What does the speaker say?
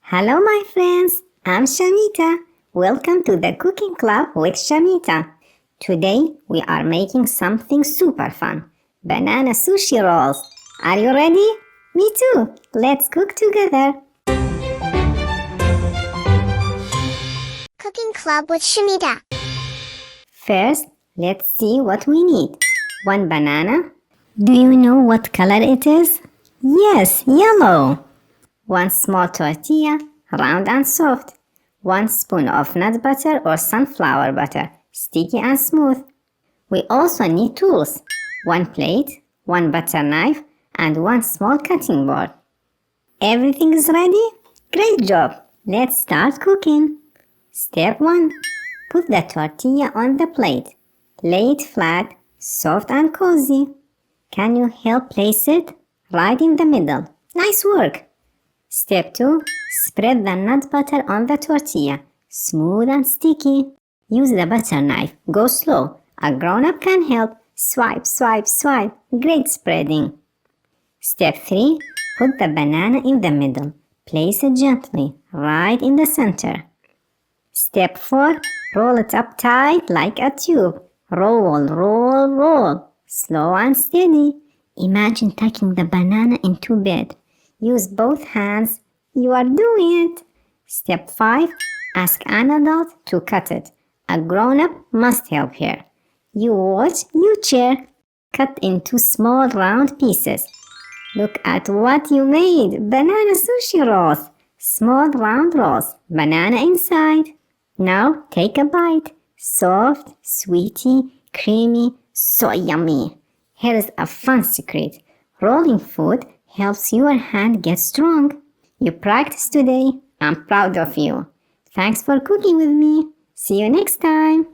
Hello, my friends. I'm Shamita. Welcome to the Cooking Club with Shamita. Today, we are making something super fun. Banana Sushi Rolls. Are you ready? Me too. Let's cook together. Cooking Club with Shamita. First, let's see what we need. 1 banana. Do you know what color it is? Yes, yellow. 1 small tortilla, round and soft. 1 spoon of nut butter or sunflower butter, sticky and smooth. We also need tools. 1 plate, 1 butter knife, and 1 small cutting board. Everything is ready? Great job! Let's start cooking. Step 1. Put the tortilla on the plate. Lay it flat, soft and cozy. Can you help place it? Right in the middle. Nice work! Step 2. Spread the nut butter on the tortilla. Smooth and sticky. Use the butter knife. Go slow. A grown-up can help. Swipe, swipe, swipe. Great spreading. Step 3. Put the banana in the middle. Place it gently, right in the center. Step 4. Roll it up tight like a tube. Roll, roll, roll. Slow and steady. Imagine tucking the banana into bed. Use both hands. You are doing it. Step 5. Ask an adult to cut it. A grown-up must help here. You watch, you cheer. Cut into small round pieces. Look at what you made. Banana sushi rolls. Small round rolls. Banana inside. Now take a bite. Soft, sweety, creamy, so yummy. Here is a fun secret. Rolling food helps your hand get strong. You practiced today. I'm proud of you. Thanks for cooking with me. See you next time.